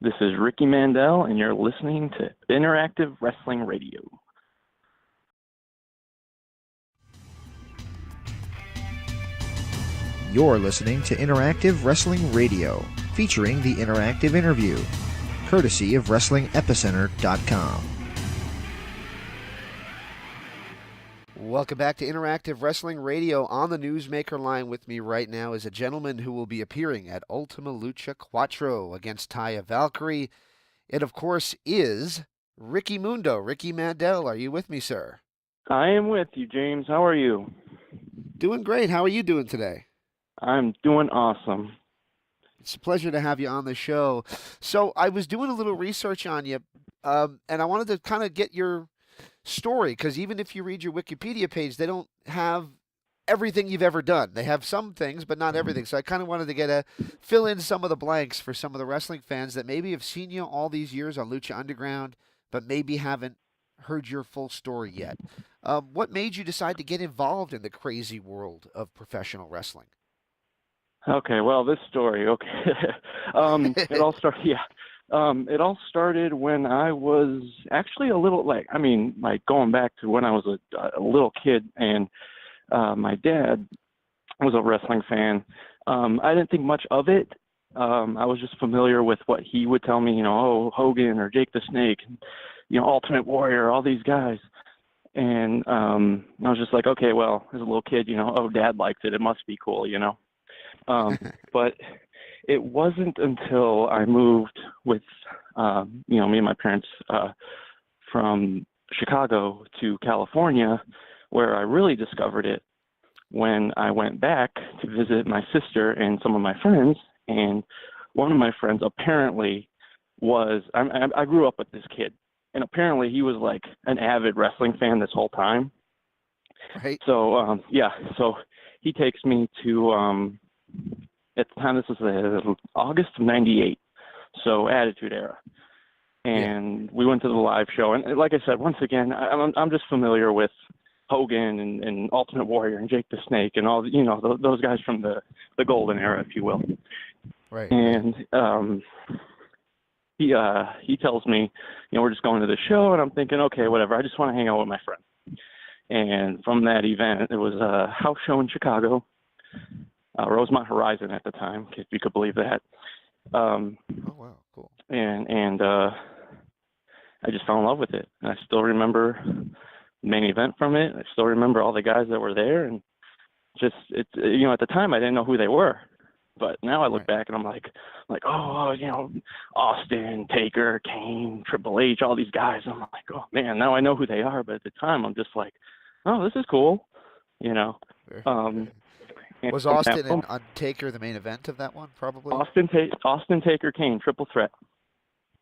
This is Ricky Mandel, and you're listening to Interactive Wrestling Radio. You're listening to Interactive Wrestling Radio, featuring the Interactive Interview, courtesy of WrestlingEpicenter.com. Welcome back to Interactive Wrestling Radio. On the Newsmaker line with me right now is a gentleman who will be appearing at Ultima Lucha Quattro against Taya Valkyrie. It, of course, is Ricky Mundo. Ricky Mandel, are you with me, sir? I am with you, James. How are you? Doing great. How are you doing today? I'm doing awesome. It's a pleasure to have you on the show. So I was doing a little research on you, and I wanted to kind of get your story, because even if you read your Wikipedia page, they don't have everything you've ever done. They have some things, but not everything. So I kind of wanted to fill in some of the blanks for some of the wrestling fans that maybe have seen you all these years on Lucha Underground, but maybe haven't heard your full story yet. What made you decide to get involved in the crazy world of professional wrestling? Okay, well, this story, okay. It all started when I was actually a little, going back to when I was a little kid, and my dad was a wrestling fan. I didn't think much of it. I was just familiar with what he would tell me, Hogan or Jake the Snake, Ultimate Warrior, all these guys. And I was just like, okay, well, as a little kid, Dad likes it. It must be cool, But it wasn't until I moved with, me and my parents from Chicago to California where I really discovered it, when I went back to visit my sister and some of my friends. And one of my friends apparently I grew up with this kid, and apparently he was like an avid wrestling fan this whole time. Right. So, so he takes me to, at the time, this was August of '98, so Attitude Era. And we went to the live show. And like I said, once again, I'm just familiar with Hogan and Ultimate Warrior and Jake the Snake and all, those guys from the golden era, if you will. Right. And he tells me, we're just going to the show, and I'm thinking, okay, whatever. I just want to hang out with my friend. And from that event, it was a house show in Chicago, Rosemont Horizon at the time, if you could believe that. Oh, wow, cool. And I just fell in love with it. And I still remember the main event from it. I still remember all the guys that were there, and just at the time I didn't know who they were, but now I look back and I'm like, Austin, Taker, Kane, Triple H, all these guys. I'm like, oh man, now I know who they are. But at the time I'm just like, oh, this is cool, Was Austin and Taker the main event of that one, probably? Austin, Taker, Kane, triple threat.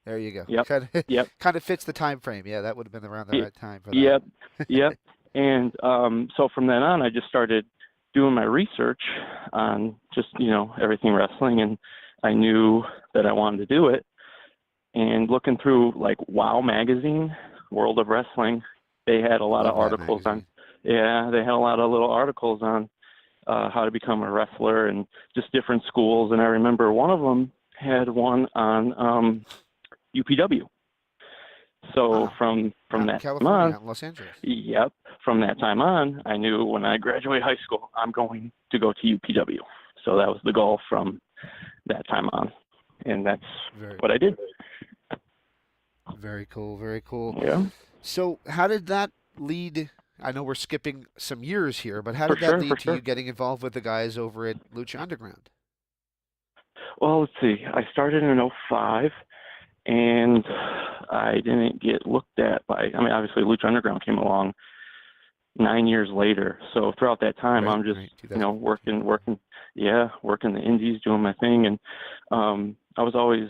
There you go. Yep. Kind of fits the time frame. Yeah, that would have been around the right time for that. Yep. And so from then on, I just started doing my research on just, everything wrestling, and I knew that I wanted to do it. And looking through like WOW magazine, World of Wrestling, they had a lot of articles on. Yeah, they had a lot of little articles on how to become a wrestler and just different schools. And I remember one of them had one on UPW. So from that California, time on, Los Angeles. Yep, from that time on, I knew when I graduate high school, I'm going to go to UPW. So that was the goal from that time on, and that's what I did. Very cool, very cool. Yeah. So how did that lead? I know we're skipping some years here, but how did that lead to you getting involved with the guys over at Lucha Underground? Well, let's see. I started in '05, and I didn't get looked at by, obviously Lucha Underground came along 9 years later. So throughout that time, I'm just, working the indies, doing my thing. And I was always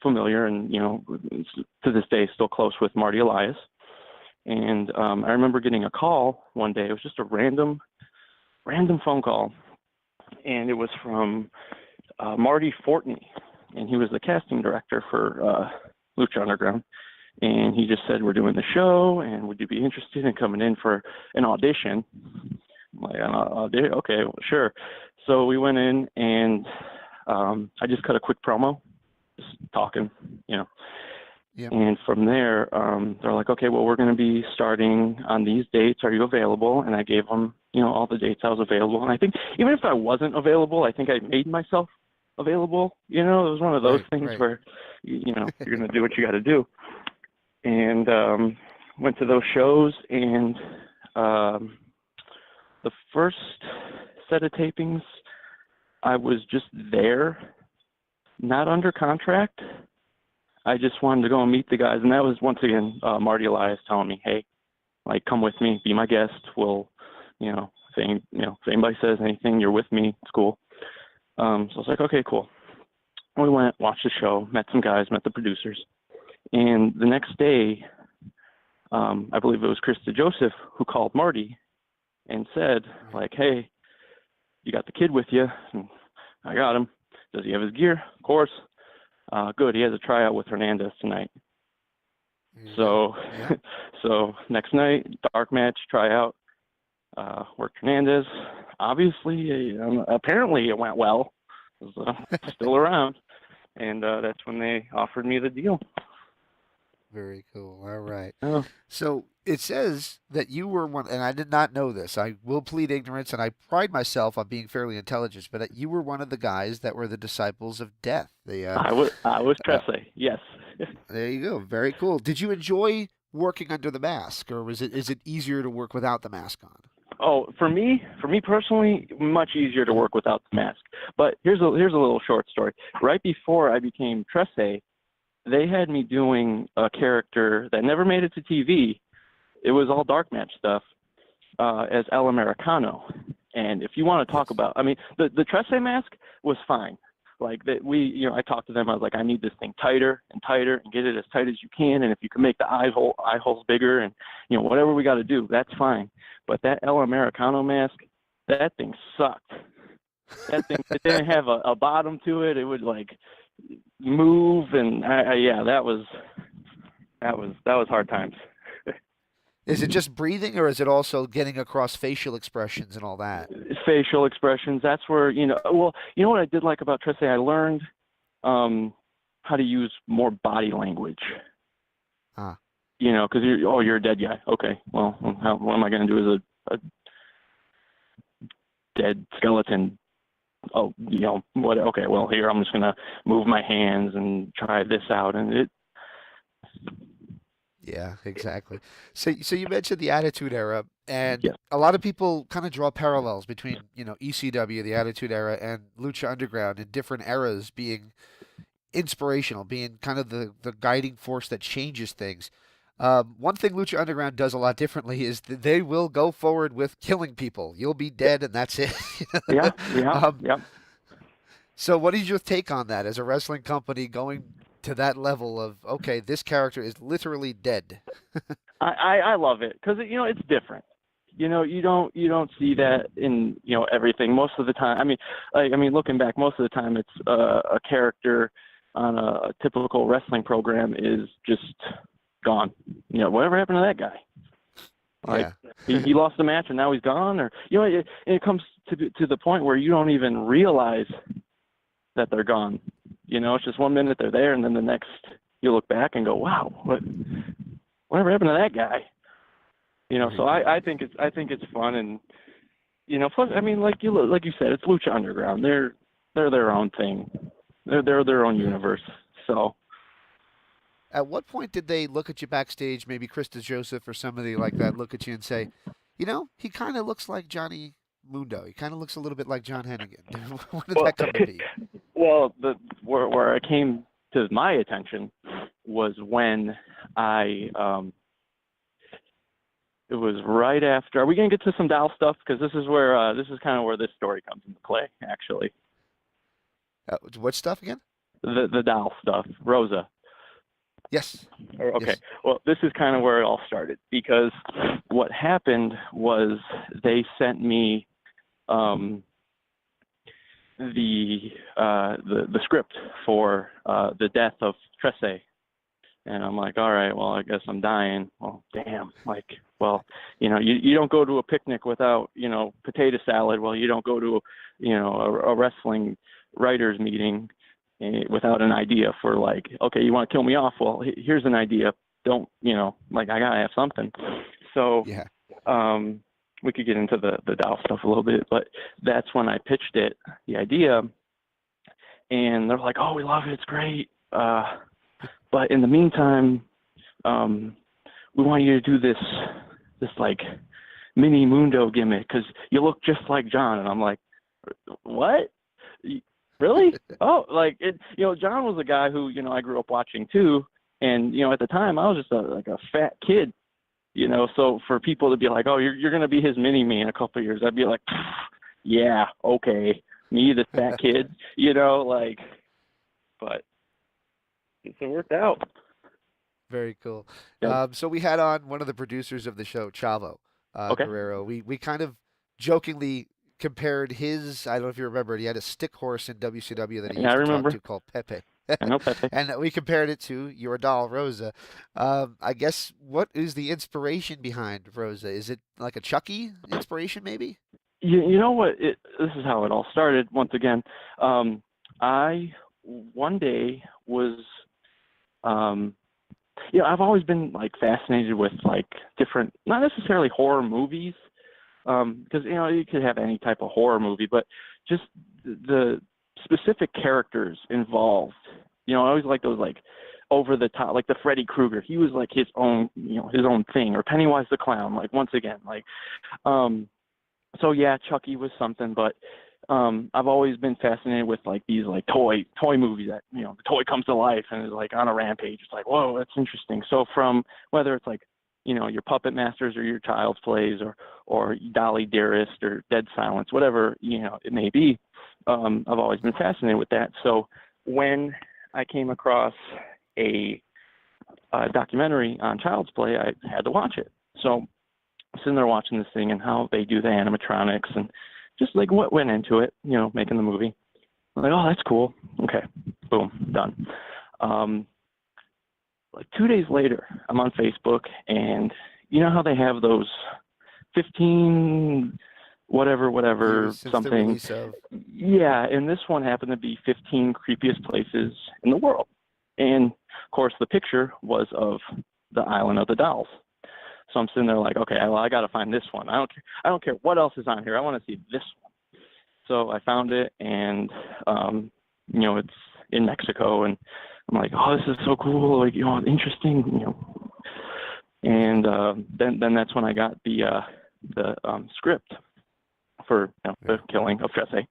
familiar and, to this day, still close with Marty Elias. And I remember getting a call one day. It was just a random phone call. And it was from Marty Fortney. And he was the casting director for Lucha Underground. And he just said, we're doing the show, and would you be interested in coming in for an audition? I'm like, okay, well, sure. So we went in, and I just cut a quick promo, just talking, you know. Yep. And from there, they're like, okay, well, we're going to be starting on these dates. Are you available? And I gave them, you know, all the dates I was available. And I think even if I wasn't available, I think I made myself available. You know, it was one of those things where, you know, you're going to do what you got to do. And went to those shows, and the first set of tapings, I was just there, not under contract. I just wanted to go and meet the guys, and that was once again Marty Elias telling me, "Hey, like, come with me, be my guest. We'll, you know, if anybody says anything, you're with me. It's cool." So I was like, "Okay, cool." We went, watched the show, met some guys, met the producers, and the next day, I believe it was Krista Joseph who called Marty and said, like, "Hey, you got the kid with you?" And I got him. Does he have his gear? Of course. Good. He has a tryout with Hernandez tonight. So, so next night, dark match, tryout, worked Hernandez. Obviously, apparently it went well. It was still around. And that's when they offered me the deal. Very cool. All right. Oh. So it says that you were one, and I did not know this. I will plead ignorance, and I pride myself on being fairly intelligent, but that you were one of the guys that were the disciples of Death. I was Tresse, yes. There you go. Very cool. Did you enjoy working under the mask, or is it easier to work without the mask on? Oh, for me personally, much easier to work without the mask. But here's a little short story. Right before I became Tresse, they had me doing a character that never made it to TV. It was all dark match stuff, as El Americano. And if you want to talk about, I mean, the Tresse mask was fine. Like that, I talked to them. I was like, I need this thing tighter and tighter, and get it as tight as you can. And if you can make the eye holes bigger, and whatever we got to do, that's fine. But that El Americano mask, that thing sucked. That thing, it didn't have a bottom to it. It would like move, and that was hard times. Is it just breathing, or is it also getting across facial expressions and all that? Facial expressions. That's where, well, you know what I did like about Trisse? I learned how to use more body language. Because you're a dead guy. Okay, well, what am I going to do as a dead skeleton? Oh, what? Okay, well, here I'm just going to move my hands and try this out, and it. Yeah, exactly. So you mentioned the Attitude Era, and yes. A lot of people kind of draw parallels between, ECW, the Attitude Era, and Lucha Underground in different eras being inspirational, being kind of the guiding force that changes things. One thing Lucha Underground does a lot differently is that they will go forward with killing people. You'll be dead, and that's it. Yeah. So what is your take on that as a wrestling company going to that level of, okay, this character is literally dead? I love it because it's different. You don't see that in everything most of the time. I mean, looking back, most of the time it's a character on a typical wrestling program is just gone. Whatever happened to that guy? Like he lost the match and now he's gone, or it comes to the point where you don't even realize that they're gone. It's just 1 minute they're there, and then the next you look back and go, wow, whatever happened to that guy? So I think it's fun, and plus, I mean, like you said, it's Lucha Underground. They're their own thing. They're their own universe. So. At what point did they look at you backstage, maybe Krista Joseph or somebody like that, look at you and say, he kind of looks like Johnny Mundo. He kind of looks a little bit like John Hennigan. When did that come to be? Well, where it came to my attention was when it was right after. Are we going to get to some Doll stuff? Because this is kind of where this story comes into play, actually. What stuff again? The Doll stuff, Rosa. Yes. Okay. Yes. Well, this is kind of where it all started, because what happened was they sent me the script for the death of Tresse, and I'm like, all right, well, I guess I'm dying. Well, damn. Like, well, you don't go to a picnic without potato salad. Well, you don't go to a wrestling writers meeting without an idea for like, okay, you want to kill me off? Well, here's an idea. Don't, like I gotta have something. So, Yeah. we could get into the doll stuff a little bit, but that's when I pitched the idea, and they're like, oh, we love it. It's great. But in the meantime, we want you to do this like mini Mundo gimmick because you look just like John. And I'm like, what? Really? Oh, like it. John was a guy who I grew up watching too, and at the time I was just a fat kid. So for people to be like, oh, you're gonna be his mini me in a couple of years, I'd be like, yeah, okay, me, the fat kid, but it worked out. Very cool. Yep. So we had on one of the producers of the show, Chavo Okay. Guerrero. We kind of jokingly compared his, I don't know if you remember, he had a stick horse in WCW that he Yeah, I used to talk remember. to called Pepe. I know Pepe. And we compared it to your doll, Rosa. I guess, what is the inspiration behind Rosa? Is it like a Chucky inspiration, maybe? You know what? This is how it all started. Once again, I one day was, I've always been like fascinated with like different, not necessarily horror movies, because you could have any type of horror movie, but just the specific characters involved. I always like those like over the top, like the Freddy Krueger. He was like his own, his own thing, or Pennywise the Clown. Like once again, like, so yeah, Chucky was something, but I've always been fascinated with like these like toy movies that the toy comes to life and is like on a rampage. It's like, whoa, that's interesting. So from whether it's like your Puppet Masters or your Child's Plays or Dolly Dearest or Dead Silence, whatever it may be, I've always been fascinated with that. So when I came across a documentary on Child's Play, I had to watch it. So I'm sitting there watching this thing and how they do the animatronics and just like what went into it, making the movie. I'm like, oh, that's cool. Okay, boom, done. Like 2 days later, I'm on Facebook, and you know how they have those 15 whatever Years since the something. release of. Yeah, and this one happened to be 15 creepiest places in the world. And of course, the picture was of the Island of the Dolls. So I'm sitting there like, okay, well, I got to find this one. I don't care what else is on here. I want to see this one. So I found it, and it's in Mexico, and I'm like, oh, this is so cool, like interesting, And then that's when I got the script for the killing of Fesse.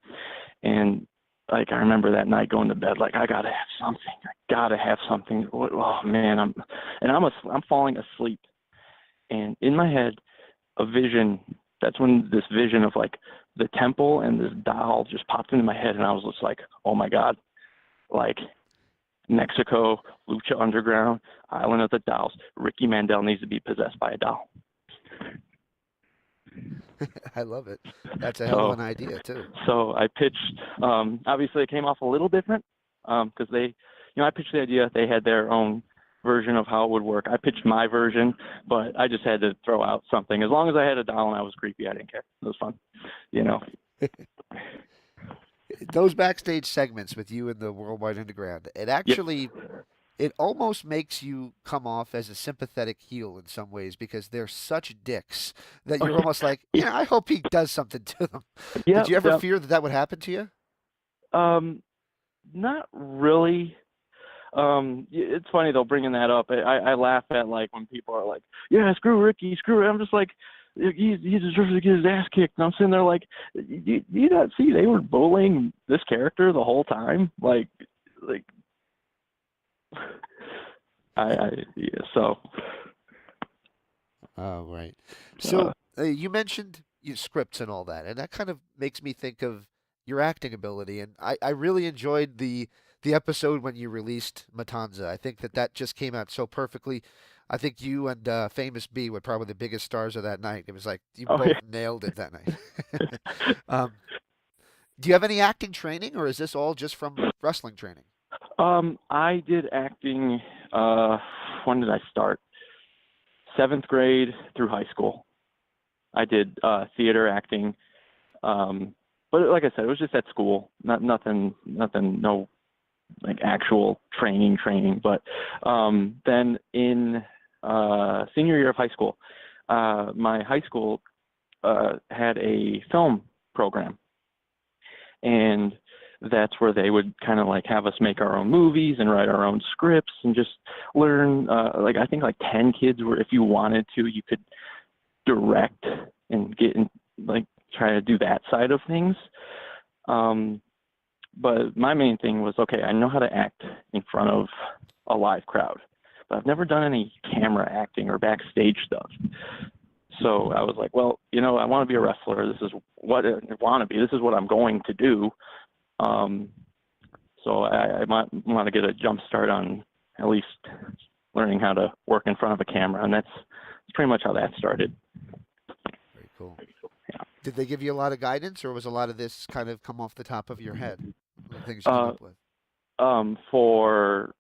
And like I remember that night going to bed, like I gotta have something. Oh man, I'm falling asleep. And in my head, that's when this vision of like the temple and this doll just popped into my head. And I was just like, oh my God, like Mexico, Lucha Underground, Island of the Dolls, Ricky Mandel needs to be possessed by a doll. I love it. That's a hell of an idea too. So I pitched, obviously it came off a little different because I pitched the idea. They had their own version of how it would work. I pitched my version, but I just had to throw out something. As long as I had a doll and I was creepy, I didn't care. It was fun, Those backstage segments with you and the Worldwide Underground, it actually, it almost makes you come off as a sympathetic heel in some ways because they're such dicks that you're almost like, I hope he does something to them. Did you ever fear that would happen to you? Not really. It's funny though, bringing that up. I laugh at like when people are like, yeah, screw Ricky, screw it. I'm just like, he deserves to get his ass kicked. And I'm sitting there like, you not see they were bullying this character the whole time? Like so. Oh, right. So you mentioned your scripts and all that, and that kind of makes me think of your acting ability. And I really enjoyed the episode when you released Matanza. I think that just came out so perfectly. I think you and Famous B were probably the biggest stars of that night. It was like you both nailed it that night. Do you have any acting training, or is this all just from wrestling training? I did acting. When did I start? 7th grade through high school. I did theater acting, but like I said, it was just at school. Nothing. No like actual training. But then in senior year of high school, my high school had a film program, and that's where they would kind of like have us make our own movies and write our own scripts and just learn. Like I think like 10 kids were, if you wanted to, you could direct and get in, like try to do that side of things. But my main thing was, okay, I know how to act in front of a live crowd, but I've never done any camera acting or backstage stuff. So I was like, well, you know, I want to be a wrestler. This is what I want to be. This is what I'm going to do. So I might want to get a jump start on at least learning how to work in front of a camera. And that's pretty much how that started. Very cool. Yeah. Did they give you a lot of guidance, or was a lot of this kind of come off the top of your head? The things you came up with? For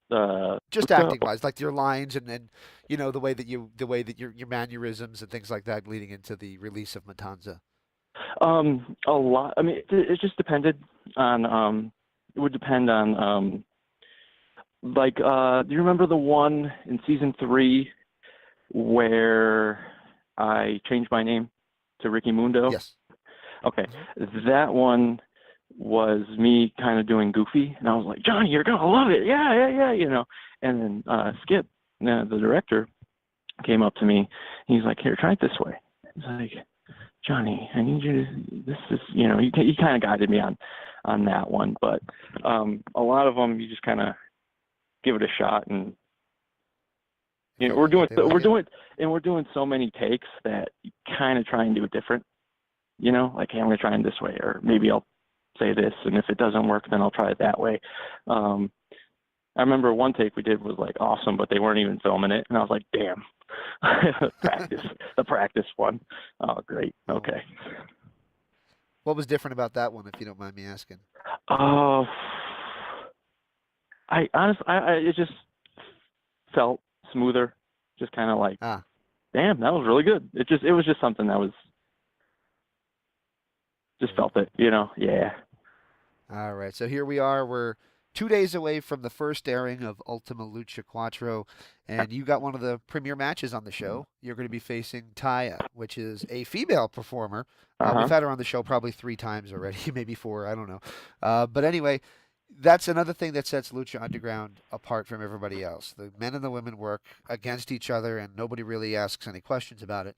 Just acting wise, like your lines and you know the way that your mannerisms and things like that leading into the release of Matanza. A lot. I mean, it just depended on. It would depend on. Like, do you remember the one in season 3 where I changed my name to Ricky Mundo? Yes. Okay, that one was me kind of doing goofy, and I was like, Johnny, you're gonna love it, yeah, you know. And then Skip, the director, came up to me. He's like, here, try it this way. He's like, Johnny, I need you to. This is, you know, he kind of guided me on that one, but a lot of them you just kind of give it a shot, and you know, we're doing so many takes that you kind of try and do it different. You know, like, hey, I'm gonna try it this way, or maybe I'll say this, and if it doesn't work, then I'll try it that way. I remember one take we did was like awesome, but they weren't even filming it, and I was like, damn. the practice one. Oh, great. Okay. What was different about that one, if you don't mind me asking? I honestly, it just felt smoother. Just kind of like, damn, that was really good. It was just something that was just felt it, you know? Yeah. All right. So here we are. We're 2 days away from the first airing of Ultima Lucha Quattro, and you got one of the premier matches on the show. You're going to be facing Taya, which is a female performer. We've had her on the show probably 3 times already, maybe 4, I don't know. But anyway, that's another thing that sets Lucha Underground apart from everybody else. The men and the women work against each other, and nobody really asks any questions about it.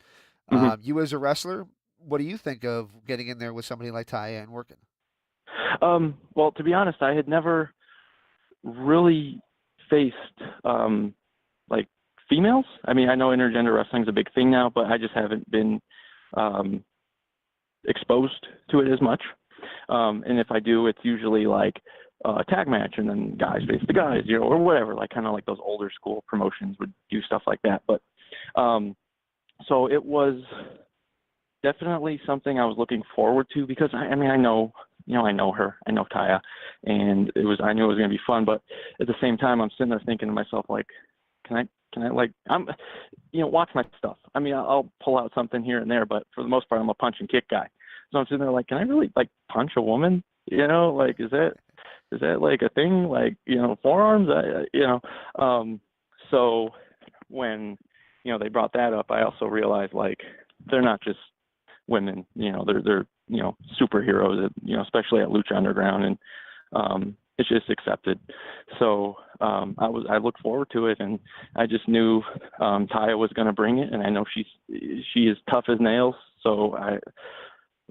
You as a wrestler, what do you think of getting in there with somebody like Taya and working? Well, to be honest, I had never really faced like females. I mean, I know intergender wrestling is a big thing now, but I just haven't been exposed to it as much. And if I do, it's usually like a tag match and then guys face the guys, you know, or whatever, like kind of like those older school promotions would do stuff like that. But so it was definitely something I was looking forward to, because I mean, I know her, I know Taya, and I knew it was going to be fun, but at the same time, I'm sitting there thinking to myself, like, can I like, watch my stuff. I mean, I'll pull out something here and there, but for the most part, I'm a punch and kick guy. So I'm sitting there like, can I really like punch a woman? You know, like, is that like a thing? Like, you know, forearms, so when, you know, they brought that up, I also realized, like, they're not just women, you know, they're you know, superheroes, you know, especially at Lucha Underground, and it's just accepted. So I look forward to it, and I just knew Taya was going to bring it, and I know she is tough as nails. So I was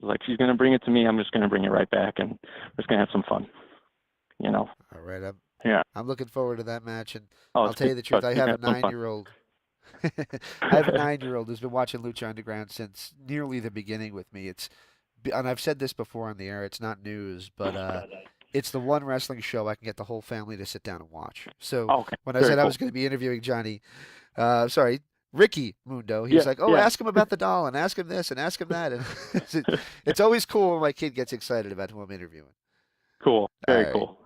like, she's going to bring it to me. I'm just going to bring it right back, and we're just going to have some fun, you know. All right. I'm looking forward to that match, and I'll tell you the truth. I have a 9-year-old. I have a 9-year-old who's been watching Lucha Underground since nearly the beginning with me. And I've said this before on the air, it's not news, but it's the one wrestling show I can get the whole family to sit down and watch. So when I said I was going to be interviewing Ricky Mundo, he was like, ask him about the doll, and ask him this, and ask him that. And it's always cool when my kid gets excited about who I'm interviewing. Cool. Very cool.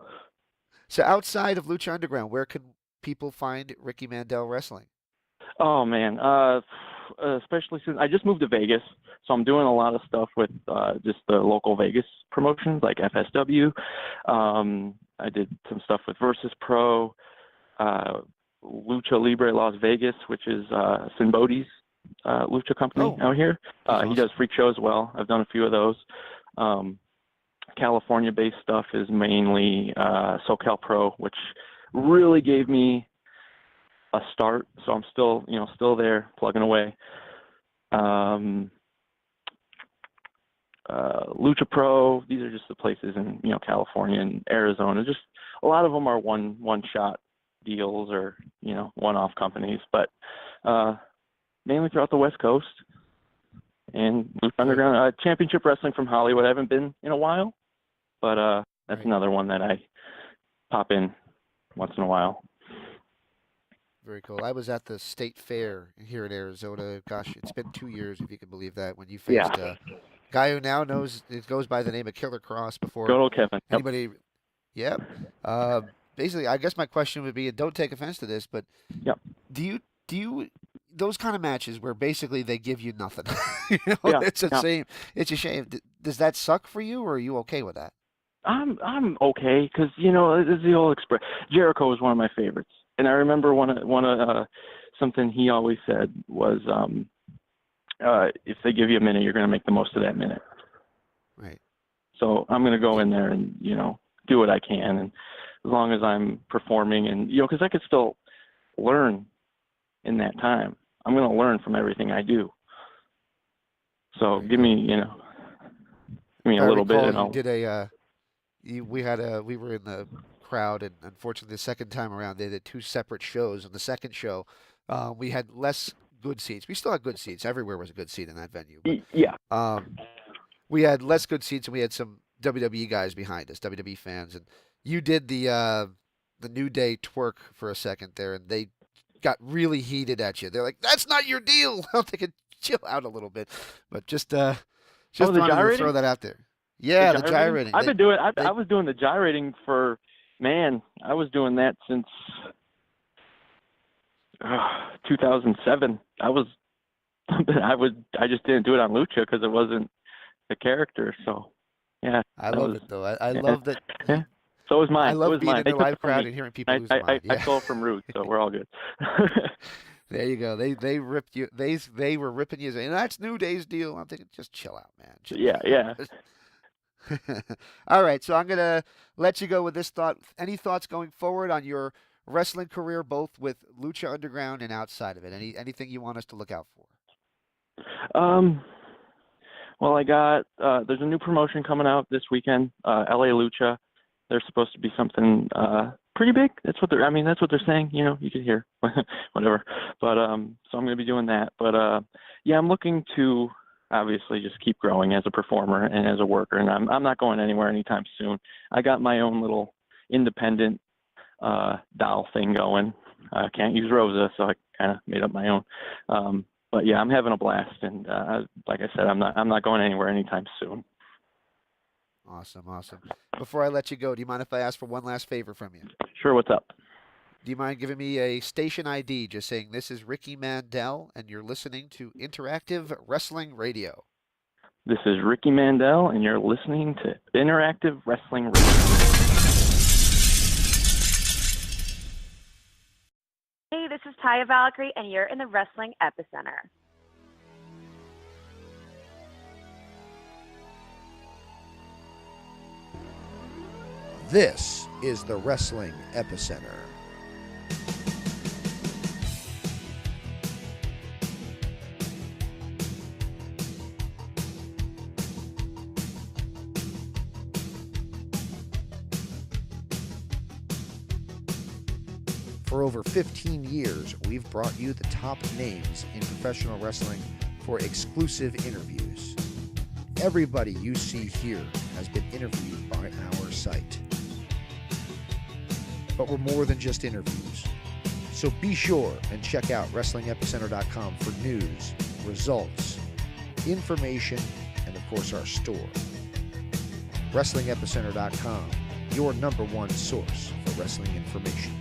So outside of Lucha Underground, where can people find Ricky Mandel wrestling? Oh, man. especially since I just moved to Vegas, so I'm doing a lot of stuff with just the local Vegas promotions like FSW. I did some stuff with Versus Pro, Lucha Libre Las Vegas, which is Sinbodi's lucha company out here. He does freak show as well. I've done a few of those. California-based stuff is mainly SoCal Pro, which really gave me a start. So I'm still there plugging away. Lucha Pro, these are just the places in, California and Arizona. Just a lot of them are one-shot deals or, one-off companies, but mainly throughout the West Coast. And Lucha Underground, Championship Wrestling from Hollywood. I haven't been in a while, but that's another one that I pop in once in a while. Very cool. I was at the state fair here in Arizona. Gosh, it's been 2 years, if you can believe that, when you faced a guy who now goes by the name of Killer Cross before Good old Kevin. anybody. Yep. Basically, I guess my question would be, and don't take offense to this, but do you those kind of matches where basically they give you nothing? It's a shame. Does that suck for you, or are you okay with that? I'm okay because it's the old express. Jericho was one of my favorites, and I remember one of something he always said was, if they give you a minute, you're going to make the most of that minute. Right. So I'm going to go in there and do what I can, and as long as I'm performing, and because I could still learn in that time. I'm going to learn from everything I do. So give me a little bit. And you did we were in the crowd, and unfortunately the second time around they did two separate shows. On the second show, we had less good seats. We still had good seats. Everywhere was a good seat in that venue. But, we had less good seats, and we had some WWE guys behind us, WWE fans. And you did the New Day twerk for a second there, and they got really heated at you. They're like, "That's not your deal." I don't think it chill out a little bit, but just wanted to throw that out there. Yeah, the gyrating. I've been doing. I was doing the gyrating for, I was doing that since 2007. I just didn't do it on Lucha because it wasn't the character. So yeah, I love it though. I love that. Yeah. So was mine. I love being in the live crowd me. and hearing people lose their mind. I stole from Rude, so we're all good. There you go. They ripped you. They were ripping you, and that's New Day's deal. I'm thinking, just chill out, man. Yeah. All right, so I'm gonna let you go with this thought. Any thoughts going forward on your wrestling career, both with Lucha Underground and outside of it? Anything you want us to look out for? Well, I got there's a new promotion coming out this weekend, LA Lucha. There's supposed to be something pretty big. That's what they're saying. You can hear whatever. But so I'm going to be doing that. But I'm looking to obviously just keep growing as a performer and as a worker. And I'm not going anywhere anytime soon. I got my own little independent doll thing going. I can't use Rosa, so I kind of made up my own. But yeah, I'm having a blast. And like I said, I'm not going anywhere anytime soon. Awesome. Before I let you go, do you mind if I ask for one last favor from you? Sure, what's up? Do you mind giving me a station ID just saying this is Ricky Mandel and you're listening to Interactive Wrestling Radio? This is Ricky Mandel and you're listening to Interactive Wrestling Radio. Hey, this is Taya Valkyrie and you're in the Wrestling Epicenter. This is the Wrestling Epicenter. For over 15 years, we've brought you the top names in professional wrestling for exclusive interviews. Everybody you see here has been interviewed by our site. But we're more than just interviews. So be sure and check out WrestlingEpicenter.com for news, results, information, and of course our store. WrestlingEpicenter.com, your #1 source for wrestling information.